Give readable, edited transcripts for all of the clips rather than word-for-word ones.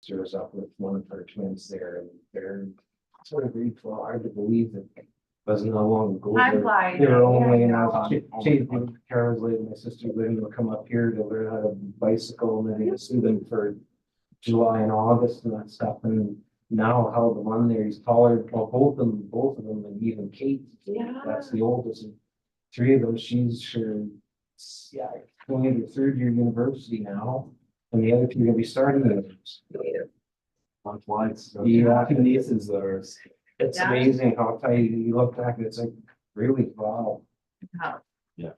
sister is up with one of her twins there, and they're sort of grateful, hard to believe that it wasn't that long ago. Time flies. They were only, Yeah, Karen's lady, my sister Lynn will come up here to learn how to bicycle, and then they just do them for July and August and that stuff, and now how the one there, he's taller, well, both of them, and even Kate, Yeah. that's the oldest, and three of them, she's sure, yeah, going into third year university now, and the other two are gonna be starting university. On flights. Yeah. Two nieces that are. It's Yeah. amazing how tight you look back, and it's like, really, wow. Yeah.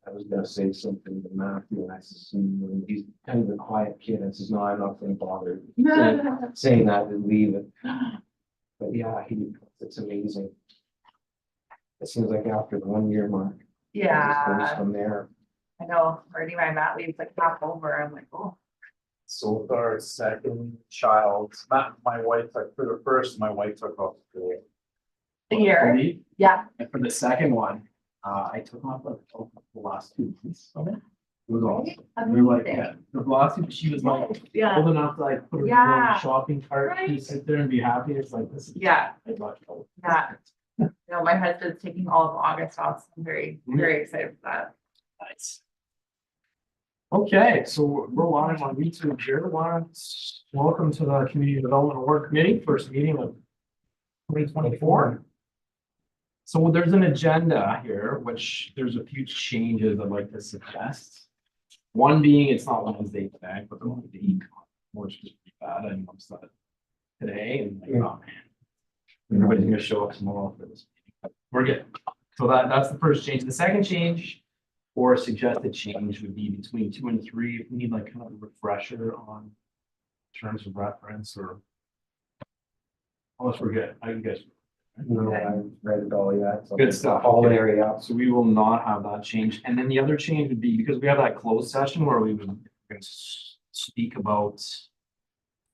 I was gonna say something to Matthew, and I said, he's kind of a quiet kid, and says, no, I'm not gonna bother saying that and leave it. But yeah, it's amazing. It seems like after the 1 year mark. it just goes Yeah, From there. I know, already my mat leaves like half over, I'm like, oh. So with our second child, my wife, like for the first, my wife took off the. A year? leave, Yeah, And for the second one, I took off like the last 2 months of it. It was awesome. We were like, yeah, the last two, she was like yeah, old enough to like put her in Yeah. the shopping cart, Right. and sit there and be happy. It's like, this is. yeah, I got you. yeah. You know, my husband's taking all of August off, so I'm very, very excited for that. Nice. Okay, so we're live on YouTube here. Welcome to the Community Development Work Committee, first meeting of 2024. So there's an agenda here, which there's a few changes I'd like to suggest. One being, it's not Wednesday today, but the one week, which is pretty bad. I noticed that today, and like, oh man, everybody's gonna show up tomorrow for this meeting. But we're good. So that's the first change. The second change, or a suggested change, would be between 2 and 3. If we need like kind of a refresher on terms of reference, or unless we're good. I guess. No, I read it all yet. so Good stuff. All Okay. area. So we will not have that change. And then the other change would be, because we have that closed session where we would speak about,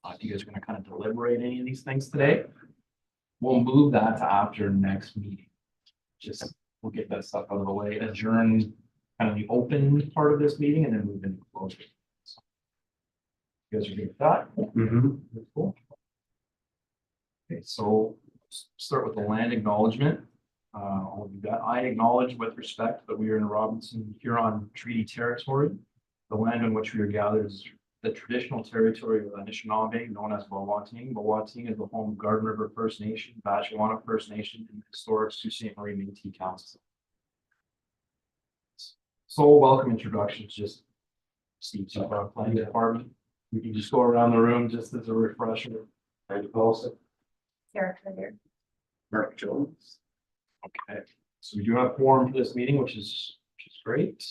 if you guys are gonna kind of deliberate any of these things today, we'll move that to after next meeting. Just, we'll get that stuff out of the way, adjourn kind of the open part of this meeting, and then move into closed. You guys are good with that? Mhm. Cool. Okay, so start with the land acknowledgement. All of you got, I acknowledge with respect that we are in Robinson Huron Treaty Territory. The land on which we are gathered is the traditional territory of the Anishinaabe, known as Wawating. Wawating is the home of Garden River First Nation, Batchewana First Nation, and the historic Sault Ste. Marie Métis Council. So welcome introductions, just Steve, Planning Department. We can just go around the room just as a refresher. Randy Paulson. Sarah, right here. Mark Jones. Okay, so we do have quorum for this meeting, which is great.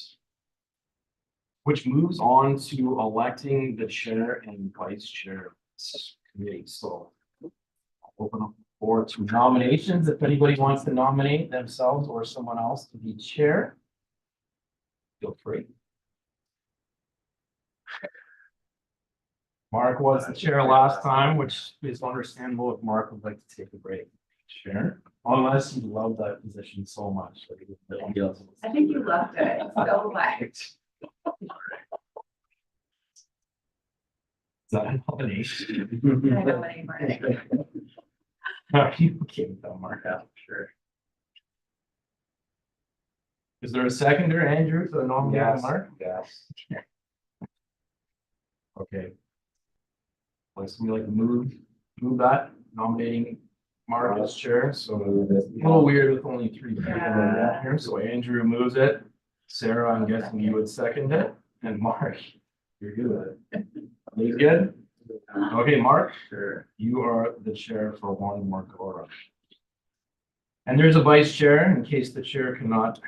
Which moves on to electing the chair and vice chair of this committee. So I'll open up the floor to nominations. If anybody wants to nominate themselves or someone else to be chair, feel free. Mark was the chair last time, which is understandable if Mark would like to take a break. Chair, unless you love that position so much. I think you loved it, so like. Is that a nomination? I know anymore. No, you can throw Mark out, sure. Is there a seconder, Andrew, to nominate Yes. Mark? Yes. Okay. Like somebody like to move that, nominating Mark as chair, so Move it. a little weird with only 3 people in Yeah. here, so Andrew moves it. Sarah, I'm guessing you would second it, and Mark, you're good with it. You good? Okay, Mark, Sure. you are the chair for one more quorum. And there's a vice chair in case the chair cannot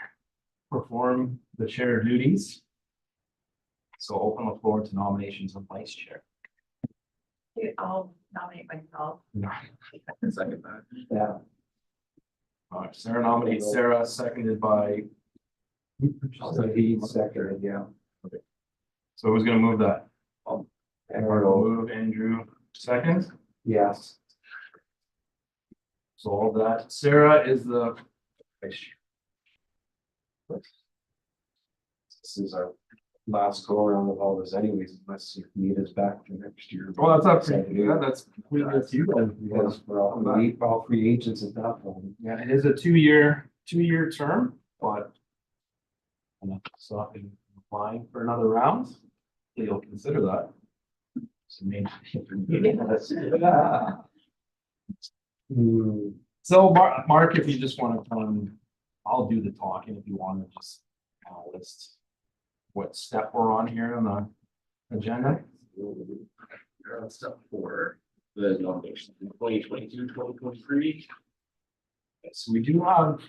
perform the chair duties. So open the floor to nominations of vice chair. I'll nominate myself. Second that. Yeah. Sarah nominates Sarah, seconded by. So he seconded, yeah. So who's gonna move that? And Mark will move, Andrew second. yes. So all that, Sarah is the vice chair. This is our last go around with all this anyways, unless you need us back for next year. Well, that's up to you. Yeah, that's completely up to you guys. Because we're all free agents at that point. Yeah, it is a two-year term, but. So I've been applying for another round. You'll consider that. So maybe. So Mark, if you just want to come, I'll do the talking if you want to just list what step we're on here on the agenda. We're on step 4, the nomination, 2022, 2023. So we do have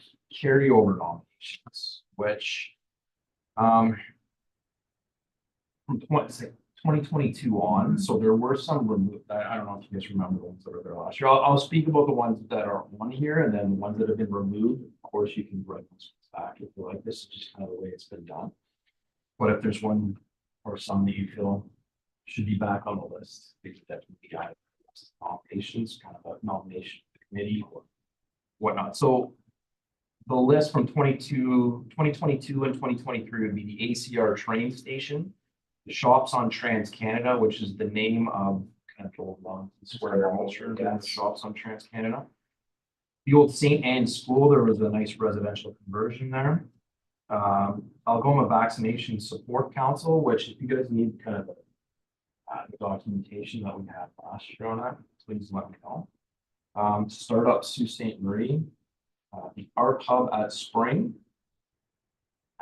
carryover nominations, which from 2022 on, so there were some removed. I don't know if you guys remember the ones that were there last year. I'll speak about the ones that are on here, and then the ones that have been removed. Of course, you can write those back if you like. This is just kind of the way it's been done. But if there's one or some that you feel should be back on the list, they could definitely guide nominations, kind of a nomination committee or whatnot. So the list from 2022 and 2023 would be the ACR train station, the Shops on Trans Canada, which is the name of kind of the old Square Culture, and the Shops on Trans Canada. The old St. Anne's School, there was a nice residential conversion there. Algoma Vaccination Support Council, which if you guys need kind of the documentation that we had last year on that, please let me know. Startup Sault Ste. Marie, the Art Hub at Spring,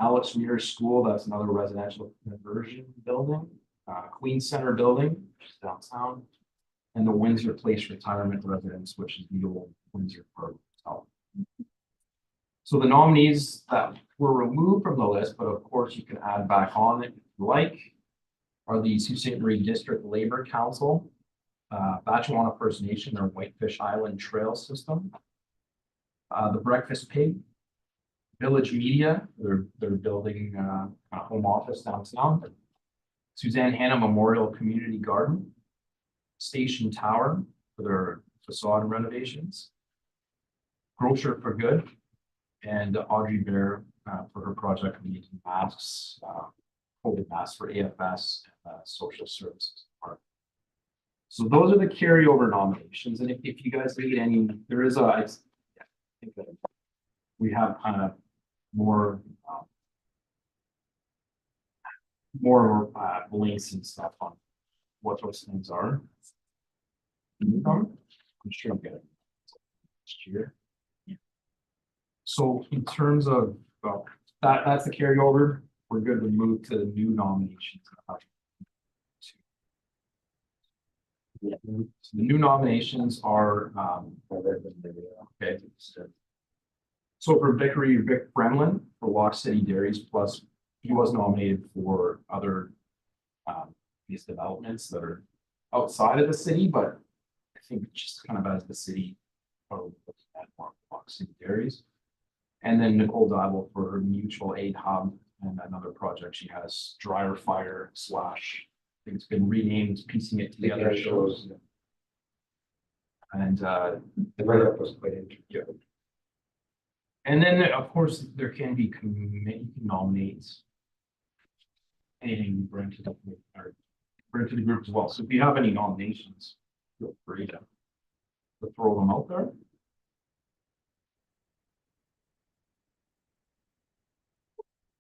Alex Muir School, that's another residential conversion building, Queen Center Building, which is downtown, and the Windsor Place Retirement Residence, which is the old Windsor Park Hotel. So the nominees that were removed from the list, but of course you can add back on it if you like, are the Sault Ste. Marie District Labor Council, Batchewana First Nation, or Whitefish Island Trail System, the Breakfast Pig, Village Media, they're building a home office downtown, Suzanne Hanna Memorial Community Garden, Station Tower for their facade renovations, Grocer for Good, and Audrey Bear for her project making masks, COVID masks for AFS, social services department. So those are the carryover nominations, and if you guys need any, there is I think that we have kind of more links and stuff on what those things are. I'm sure I'll get it next year. So in terms of that's the carryover, we're good to move to the new nominations. So the new nominations are okay. So for Vickery, Vic Bremlin for Walk City Dairies, plus he was nominated for other these developments that are outside of the city, but I think just kind of as the city probably looking at more Walk City Dairies. And then Nicole Dival for her mutual aid hub and another project she has, Dryer Fire / I think it's been renamed, piecing it together shows. And the write-up was quite interesting. And then, of course, there can be committee nominates anything you bring to the group as well. So if you have any nominations, feel free to throw them out there.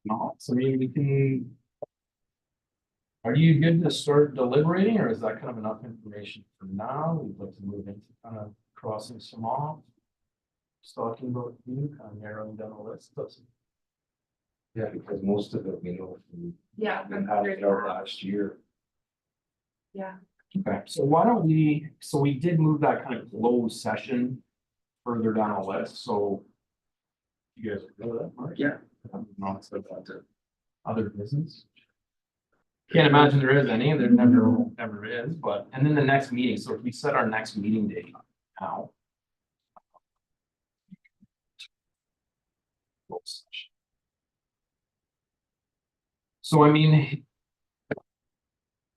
No, so maybe we can. Are you good to start deliberating, or is that kind of enough information for now? We'd like to move into kind of crossing some off. Just talking about you, kind of narrowing down the list. Yeah, because most of it we know from. Yeah. We had it out last year. Yeah. Okay, so why don't we, so we did move that kind of closed session further down the list, so. You guys are good with that, Mark? Yeah. Not so about the other business. Can't imagine there is any, there never is, but, and then the next meeting, so if we set our next meeting date now. So I mean,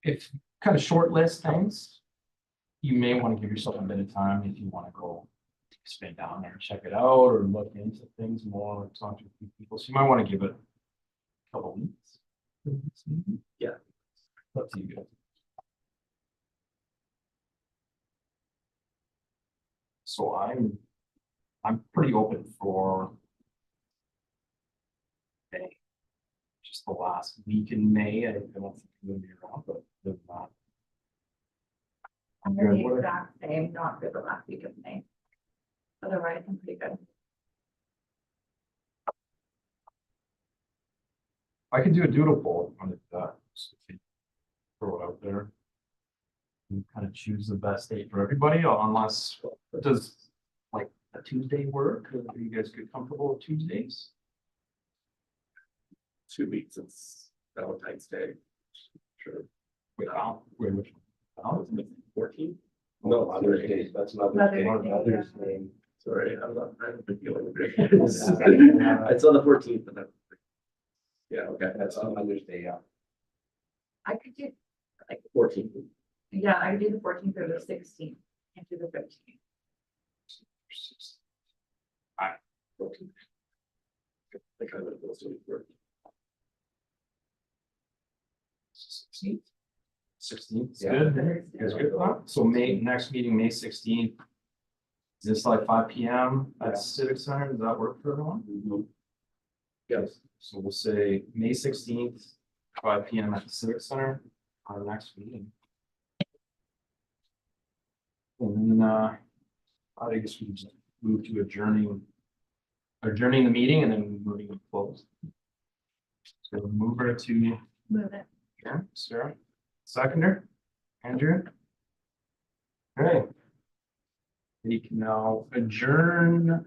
if kind of short list things, you may want to give yourself a bit of time if you want to go spin down there and check it out or look into things more, talk to a few people. So you might want to give it a couple weeks. Yeah. Up to you guys. So I'm pretty open for May. Just the last week in May, I don't think I'm gonna be around, but if not. I'm the exact same, not for the last week of May. Otherwise, I'm pretty good. I could do a doodle poll on it, just if you throw it out there. And kind of choose the best date for everybody, unless, does like a Tuesday work? Are you guys get comfortable with Tuesdays? 2 weeks, it's Valentine's Day. Sure. Wait, which one? 14? No, Mother's Day, that's Mother's Day, Mother's Day. Sorry, I'm not, I haven't been dealing with it. It's on the 14th, but yeah, okay, That's on Mother's Day, yeah. I could do, 14th. yeah, I could do the 14th or the 16th, can't do the 15th. 14th. I think I would have also worked. 16th. 16th, Yeah. good. You guys good with that? So next meeting, May 16th. Is this like 5 PM Yeah. at Civic Center? Does that work for everyone? Yes. So we'll say May 16th, 5 PM at the Civic Center, our next meeting. And then, I guess we just move to adjourning the meeting and then moving to close. So mover to Move it. adjourn, Sarah, seconder, Andrew. Okay. We can now adjourn